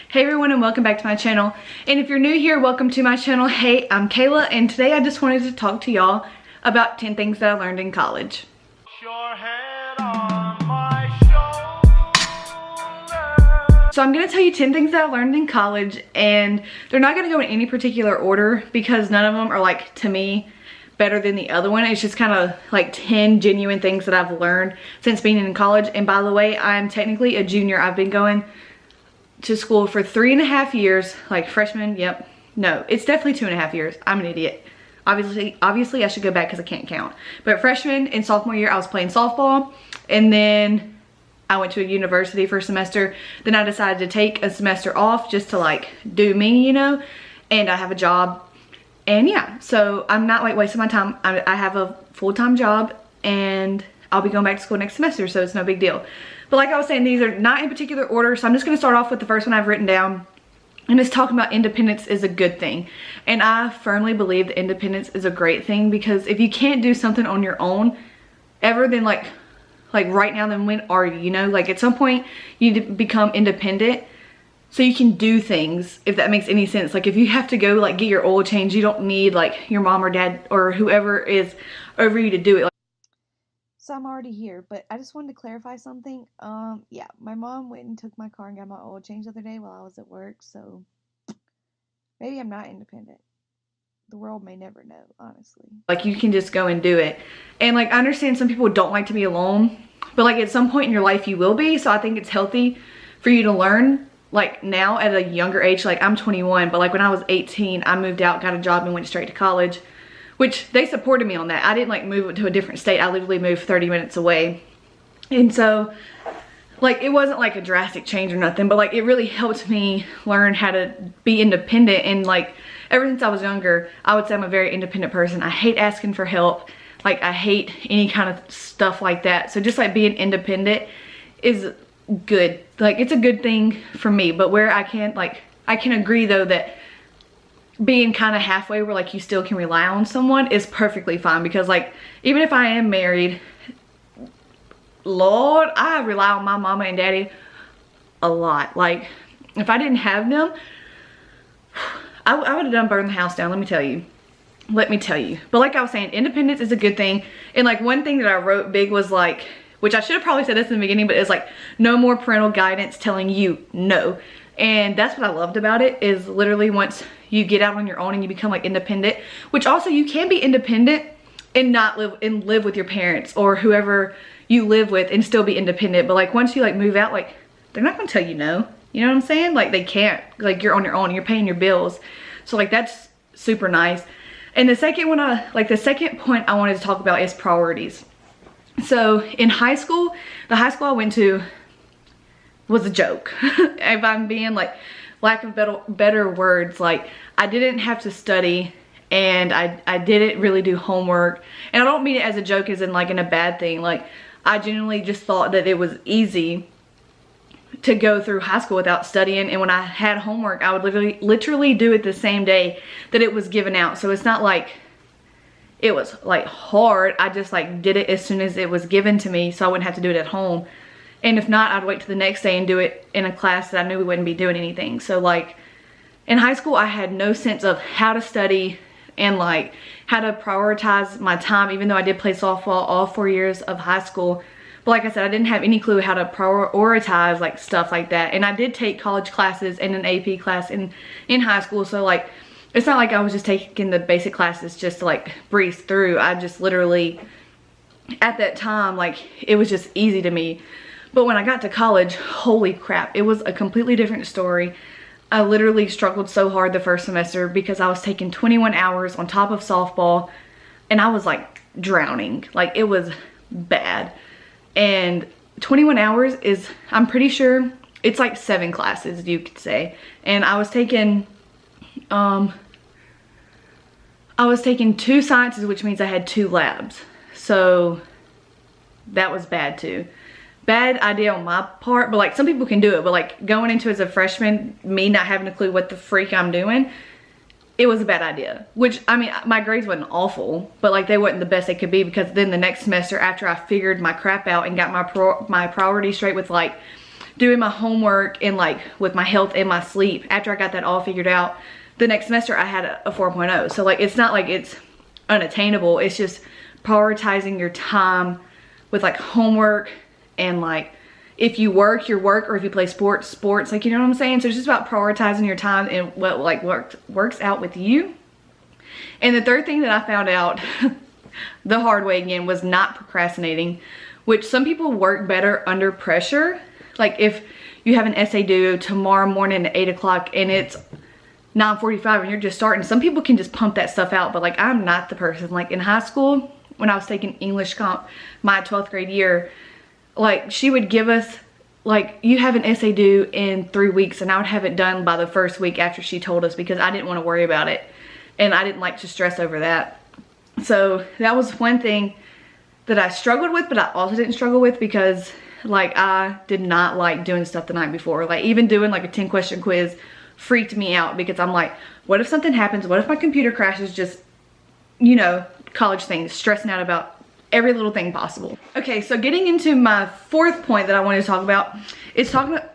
Hey everyone, and welcome back to my channel. And if you're new here, welcome to my channel. Hey, I'm Kayla, and today I just wanted to talk to y'all about 10 things that I learned in college. So I'm going to tell you 10 things that I learned in college, and they're not going to go in any particular order because none of them are, like, to me, better than the other one. It's just kind of like 10 genuine things that I've learned since being in college. And by the way, I'm technically a junior. I've been going to school for 3.5 years, like freshman. Yep. No, it's definitely 2.5 years. I'm an idiot. Obviously I should go back because I can't count. But freshman and sophomore year, I was playing softball, and then I went to a university for a semester. Then I decided to take a semester off just to like do me, you know, and I have a job. And yeah, so I'm not like wasting my time. I have a full-time job, and I'll be going back to school next semester, so it's no big deal. But like I was saying, these are not in particular order, so I'm just going to start off with the first one I've written down. And it's talking about independence is a good thing. And I firmly believe that independence is a great thing, because if you can't do something on your own ever, then like right now, then when are you, you know? Like at some point you need to become independent so you can do things, if that makes any sense. Like if you have to go like get your oil changed, you don't need like your mom or dad or whoever is over you to do it. So I'm already here, but I just wanted to clarify something. Yeah, my mom went and took my car and got my oil changed the other day while I was at work, so maybe I'm not independent. The world may never know, honestly. Like you can just go and do it. And like I understand some people don't like to be alone, but like at some point in your life you will be, so I think it's healthy for you to learn like now at a younger age. Like I'm 21, but like when I was 18, I moved out, got a job, and went straight to college. Which they supported me on that. I didn't like move to a different state. I literally moved 30 minutes away. And so like it wasn't like a drastic change or nothing, but like it really helped me learn how to be independent. And like ever since I was younger, I would say I'm a very independent person. I hate asking for help. Like I hate any kind of stuff like that. So just like being independent is good. Like it's a good thing for me. But where I can agree though that being kind of halfway where like you still can rely on someone is perfectly fine, because like even if I am married, Lord, I rely on my mama and daddy a lot. Like if I didn't have them, I would have done burned the house down, let me tell you. But like I was saying, independence is a good thing. And like one thing that I wrote big was like, which I should have probably said this in the beginning, but it's like no more parental guidance telling you no. And that's what I loved about it, is literally once you get out on your own and you become like independent, which also you can be independent and not live with your parents or whoever you live with and still be independent. But like once you like move out, like they're not gonna tell you no. You know what I'm saying? Like they can't, like you're on your own and you're paying your bills. So like that's super nice. And the second one, the second point I wanted to talk about is priorities. So in high school, the high school I went to was a joke. If I'm being like, lack of better words, like I didn't have to study, and I didn't really do homework. And I don't mean it as a joke as in like in a bad thing. Like I genuinely just thought that it was easy to go through high school without studying, and when I had homework I would literally do it the same day that it was given out. So it's not like it was like hard. I just like did it as soon as it was given to me, so I wouldn't have to do it at home. And if not, I'd wait till the next day and do it in a class that I knew we wouldn't be doing anything. So like in high school, I had no sense of how to study and like how to prioritize my time, even though I did play softball all 4 years of high school. But like I said, I didn't have any clue how to prioritize like stuff like that. And I did take college classes and an AP class in high school. So like, it's not like I was just taking the basic classes just to like breeze through. I just literally, at that time, like it was just easy to me. But when I got to college, holy crap, it was a completely different story. I literally struggled so hard the first semester because I was taking 21 hours on top of softball, and I was like drowning. Like it was bad. And 21 hours is, I'm pretty sure it's like 7 classes, you could say. And I was taking 2 sciences, which means I had 2 labs. So that was bad too. Bad idea on my part, but like some people can do it, but like going into as a freshman, me not having a clue what the freak I'm doing, it was a bad idea. Which, I mean, my grades wasn't awful, but like they weren't the best they could be, because then the next semester after I figured my crap out and got my priorities straight with like doing my homework and like with my health and my sleep, after I got that all figured out, the next semester I had a 4.0. So like, it's not like it's unattainable. It's just prioritizing your time with like homework and like, if you work, your work, or if you play sports, like, you know what I'm saying? So it's just about prioritizing your time and what like works out with you. And the third thing that I found out the hard way again was not procrastinating, which some people work better under pressure. Like if you have an essay due tomorrow morning at 8 o'clock and it's 9:45 and you're just starting, some people can just pump that stuff out, but like I'm not the person. Like in high school, when I was taking English comp my 12th grade year, like she would give us like, you have an essay due in 3 weeks, and I would have it done by the first week after she told us, because I didn't want to worry about it and I didn't like to stress over that. So that was one thing that I struggled with, but I also didn't struggle with, because like I did not like doing stuff the night before. Like even doing like a 10-question quiz freaked me out, because I'm like, what if something happens? What if my computer crashes? Just, you know, college things, stressing out about every little thing possible. Okay, so getting into my fourth point that I wanted to talk about is talking about,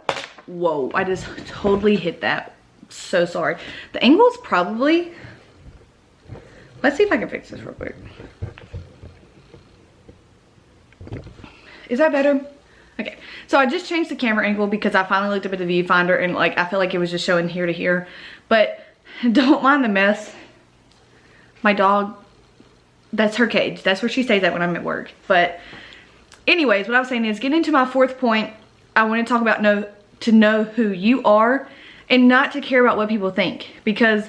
whoa, I just totally hit that. So sorry. The angle is probably, let's see if I can fix this real quick. Is that better? Okay, so I just changed the camera angle because I finally looked up at the viewfinder and like I feel like it was just showing here to here. But don't mind the mess. My dog, that's her cage. That's where she stays at when I'm at work. But anyways, what I was saying is, getting into my fourth point, I want to talk about to know who you are and not to care about what people think. Because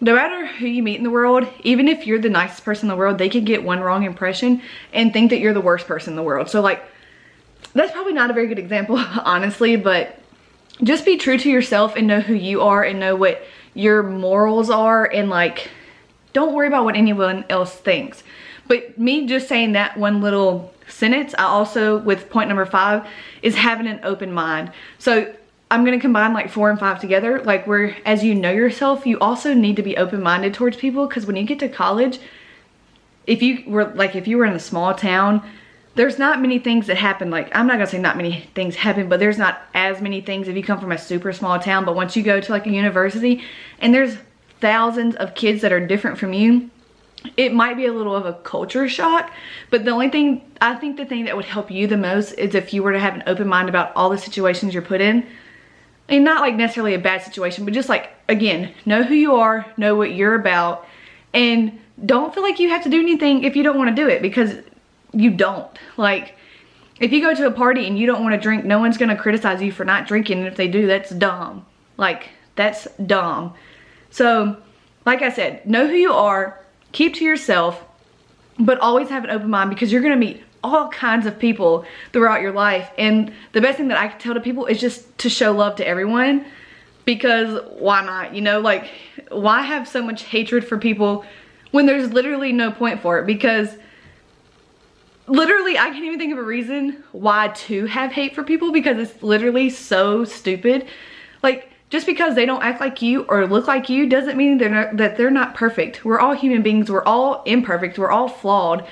no matter who you meet in the world, even if you're the nicest person in the world, they could get one wrong impression and think that you're the worst person in the world. So like, that's probably not a very good example, honestly, but just be true to yourself and know who you are and know what your morals are, and like, don't worry about what anyone else thinks. But me just saying that one little sentence, I also, with point number 5, is having an open mind. So I'm going to combine like 4 and 5 together. Like, where as you know yourself, you also need to be open-minded towards people, because when you get to college, if you were in a small town, there's not many things that happen. Like, I'm not gonna say not many things happen, but there's not as many things if you come from a super small town. But once you go to like a university and there's thousands of kids that are different from you, it might be a little of a culture shock. But the only thing, I think the thing that would help you the most is if you were to have an open mind about all the situations you're put in. And not like necessarily a bad situation, but just like, again, know who you are, know what you're about, and don't feel like you have to do anything if you don't want to do it, because you don't. Like, if you go to a party and you don't want to drink, no one's going to criticize you for not drinking, and if they do, that's dumb. Like, that's dumb. So, like I said, know who you are, keep to yourself, but always have an open mind, because you're going to meet all kinds of people throughout your life. And the best thing that I can tell to people is just to show love to everyone, because why not? You know, like, why have so much hatred for people when there's literally no point for it? Because literally I can't even think of a reason why to have hate for people, because it's literally so stupid. Like, just because they don't act like you or look like you doesn't mean that they're not perfect. We're all human beings. We're all imperfect. We're all flawed.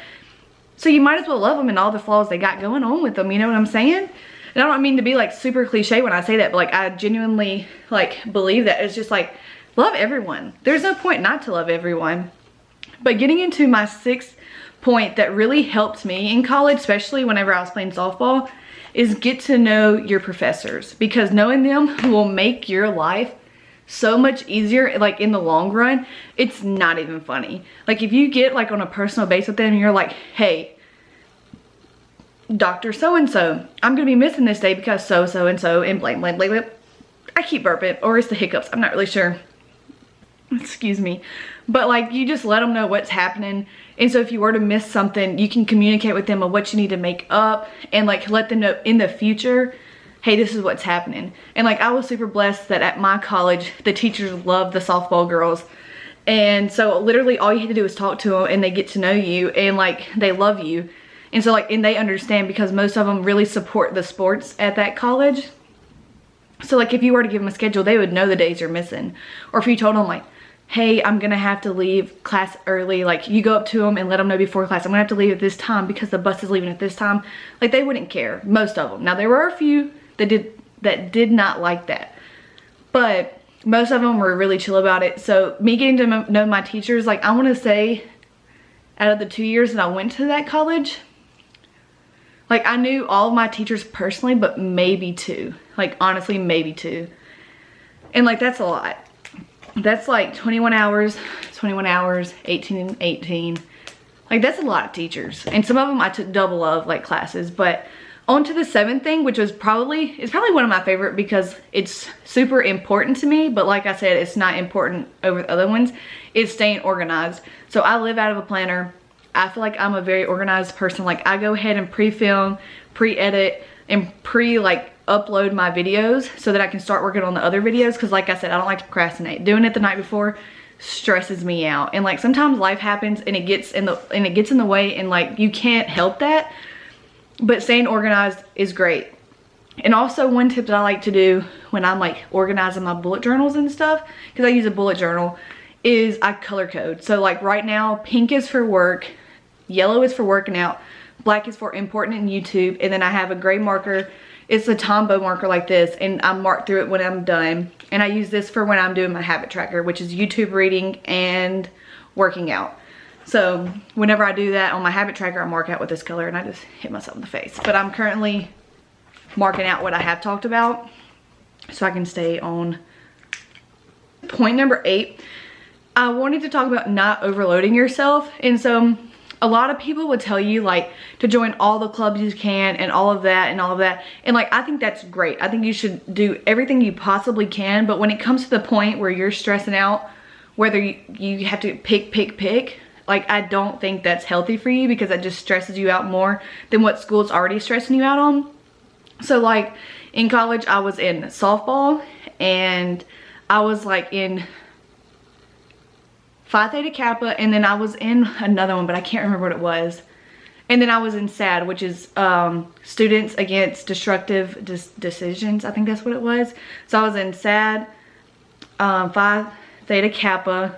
So you might as well love them and all the flaws they got going on with them. You know what I'm saying? And I don't mean to be like super cliche when I say that, but like, I genuinely like believe that. It's just like, love everyone. There's no point not to love everyone. But getting into my 6th point that really helped me in college, especially whenever I was playing softball, is get to know your professors, because knowing them will make your life so much easier. Like, in the long run, it's not even funny. Like, if you get like on a personal base with them and you're like, hey, Dr. So-and-so, I'm gonna be missing this day because so-and-so and blank, blank, blank, blank. I keep burping, or it's the hiccups, I'm not really sure. Excuse me. But like, you just let them know what's happening. And so if you were to miss something, you can communicate with them on what you need to make up, and like let them know in the future, hey, this is what's happening. And like, I was super blessed that at my college, the teachers loved the softball girls. And so literally all you had to do is talk to them and they get to know you, and like, they love you. And so like, and they understand, because most of them really support the sports at that college. So like, if you were to give them a schedule, they would know the days you're missing. Or if you told them like, hey, I'm gonna have to leave class early, like, you go up to them and let them know before class, I'm gonna have to leave at this time because the bus is leaving at this time. Like, they wouldn't care, most of them. Now, there were a few that did not like that. But most of them were really chill about it. So me getting to know my teachers, like I want to say out of the 2 years that I went to that college, like I knew all of my teachers personally, but maybe 2. Like honestly, maybe 2. And like that's a lot. That's like 21 hours, 18 and 18. Like that's a lot of teachers. And some of them I took double of like classes. But on to the 7th thing, which was probably one of my favorite because it's super important to me. But like I said, it's not important over the other ones. It's staying organized. So I live out of a planner. I feel like I'm a very organized person. Like I go ahead and pre-film, pre-edit, and upload my videos so that I can start working on the other videos. Because like I said, I don't like to procrastinate. Doing it the night before stresses me out. And like sometimes life happens and it gets in the way, and like you can't help that. But staying organized is great. And also one tip that I like to do when I'm like organizing my bullet journals and stuff, because I use a bullet journal, is I color code. So like right now, pink is for work, yellow is for working out, black is for important in YouTube, and then I have a gray marker. It's a Tombow marker like this, and I mark through it when I'm done. And I use this for when I'm doing my habit tracker, which is YouTube reading and working out. So whenever I do that on my habit tracker, I mark out with this color, and I just hit myself in the face. But I'm currently marking out what I have talked about so I can stay on. Point number 8, I wanted to talk about not overloading yourself. And so a lot of people would tell you like to join all the clubs you can and all of that and all of that. And like, I think that's great. I think you should do everything you possibly can. But when it comes to the point where you're stressing out, whether you have to pick, like I don't think that's healthy for you, because that just stresses you out more than what school's already stressing you out on. So like in college, I was in softball, and I was like in Phi Theta Kappa, and then I was in another one, but I can't remember what it was. And then I was in SAD, which is Students Against Destructive Decisions. I think that's what it was. So I was in SAD, Phi Theta Kappa,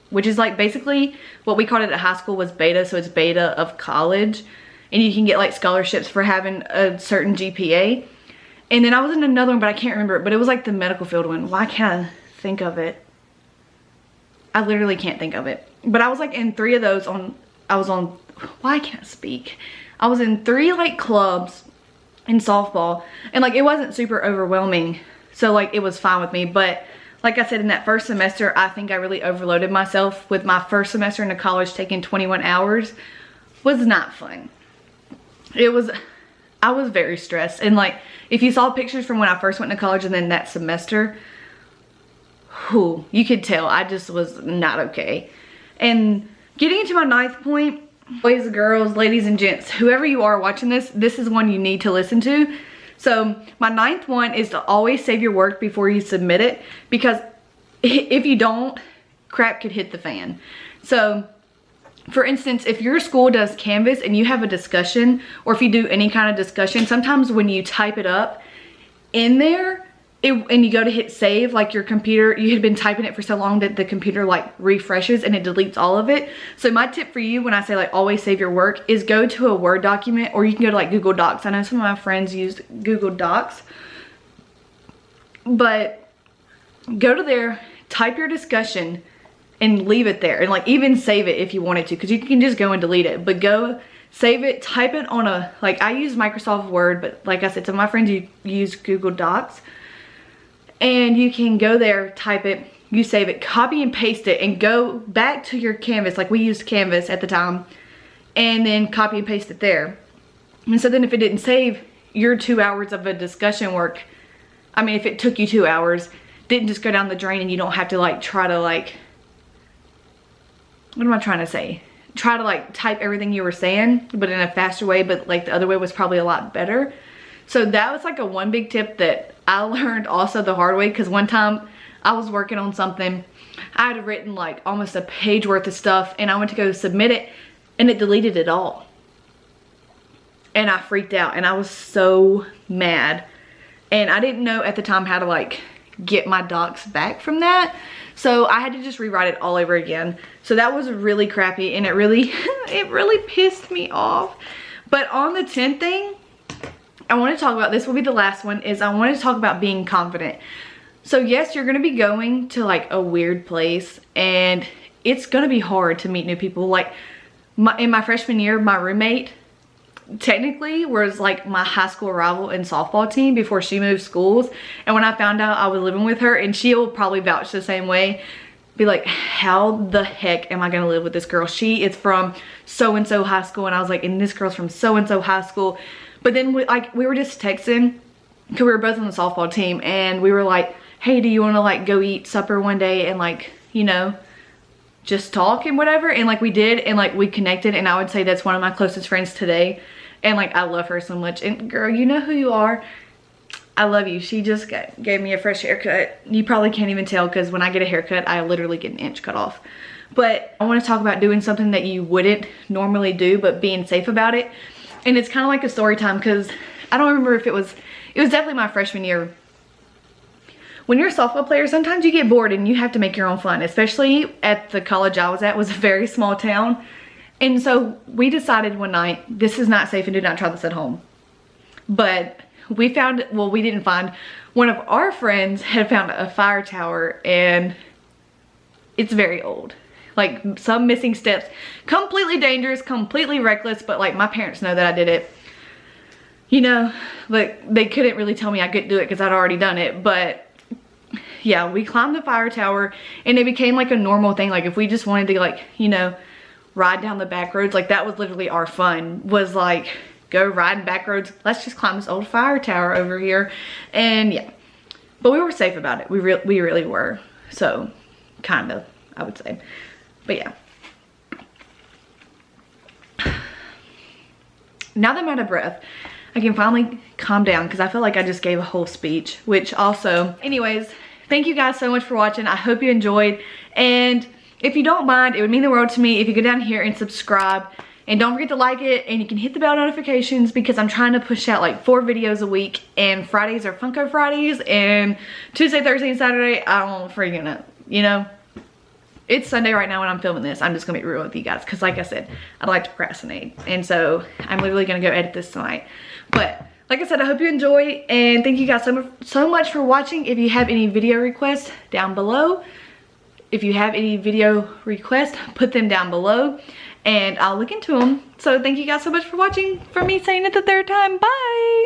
which is like basically what we called it at high school was beta. So it's beta of college, and you can get like scholarships for having a certain GPA. And then I was in another one, but I can't remember it, but it was like the medical field one. Why can't I think of it? I literally can't think of it. But I was like in 3 of those why can't I speak? I was in 3 like clubs in softball, and like it wasn't super overwhelming. So like it was fine with me. But like I said, in that first semester, I think I really overloaded myself. With my first semester into college taking 21 hours was not fun. I was very stressed. And like, if you saw pictures from when I first went to college and then that semester, whew, you could tell I just was not okay. And getting into my 9th point, boys, girls, ladies and gents, whoever you are watching this, this is one you need to listen to. So my 9th one is to always save your work before you submit it, because if you don't, crap could hit the fan. So for instance, if your school does Canvas and you have a discussion, or if you do any kind of discussion, sometimes when you type it up in there, and you go to hit save, like your computer, you had been typing it for so long that the computer like refreshes and it deletes all of it. So my tip for you when I say like always save your work is go to a Word document, or you can go to like Google Docs. I know some of my friends use Google Docs, but go to there, type your discussion, and leave it there, and like even save it if you wanted to, because you can just go and delete it. But go save it, type it on a, like I use Microsoft Word, but like I said, some of my friends use Google Docs. And you can go there, type it, you save it, copy and paste it, and go back to your Canvas, like we used Canvas at the time, and then copy and paste it there. And so then if it didn't save, your 2 hours of a discussion work, I mean, if it took you 2 hours, didn't just go down the drain, and you don't have to like try to like, what am I trying to say? Try to like type everything you were saying, but in a faster way, but like the other way was probably a lot better. So that was like a one big tip that I learned also the hard way, because one time I was working on something. I had written like almost a page worth of stuff, and I went to go submit it, and it deleted it all. And I freaked out, and I was so mad. And I didn't know at the time how to like get my docs back from that. So I had to just rewrite it all over again. So that was really crappy, and it really, it really pissed me off. But on the 10th thing, I want to talk about, this will be the last one, is I want to talk about being confident. So yes, you're going to be going to like a weird place and it's going to be hard to meet new people. Like in my freshman year, my roommate technically was like my high school rival in softball team before she moved schools. And when I found out I was living with her, and she will probably vouch the same way, be like, how the heck am I gonna live with this girl? She is from so-and-so high school. And I was like, and this girl's from so-and-so high school. But then we were just texting because we were both on the softball team, and we were like, hey, do you want to like go eat supper one day and like, you know, just talk and whatever? And like we did, and like we connected, and I would say that's one of my closest friends today. And like I love her so much. And girl, you know who you are. I love you. She just gave me a fresh haircut. You probably can't even tell because when I get a haircut, I literally get an inch cut off. But I want to talk about doing something that you wouldn't normally do, but being safe about it. And it's kind of like a story time, because I don't remember if it was definitely my freshman year. When you're a softball player, sometimes you get bored and you have to make your own fun, especially at the college I was at. It was a very small town. And so we decided one night, this is not safe and do not try this at home. But we found, well, we didn't find, one of our friends had found a fire tower, and it's very old. Like some missing steps, completely dangerous, completely reckless, but like my parents know that I did it. You know, like they couldn't really tell me I couldn't do it because I'd already done it. But yeah, we climbed the fire tower, and it became like a normal thing. Like if we just wanted to, like, you know, ride down the back roads, like that was literally our fun, was like go riding back roads. Let's just climb this old fire tower over here. And yeah, but we were safe about it. We really were. So kind of, I would say. But yeah. Now that I'm out of breath, I can finally calm down because I feel like I just gave a whole speech, which also, anyways, thank you guys so much for watching. I hope you enjoyed. And if you don't mind, it would mean the world to me if you go down here and subscribe. And don't forget to like it, and you can hit the bell notifications because I'm trying to push out like 4 videos a week, and Fridays are Funko Fridays, and Tuesday, Thursday, and Saturday, I don't freaking know, you know? It's Sunday right now when I'm filming this. I'm just gonna be real with you guys because like I said, I like to procrastinate. And so I'm literally gonna go edit this tonight. But like I said, I hope you enjoy, and thank you guys so much for watching. If you have any video requests down below, if you have any video requests, put them down below and I'll look into them. So thank you guys so much for watching, for me saying it the 3rd time. Bye.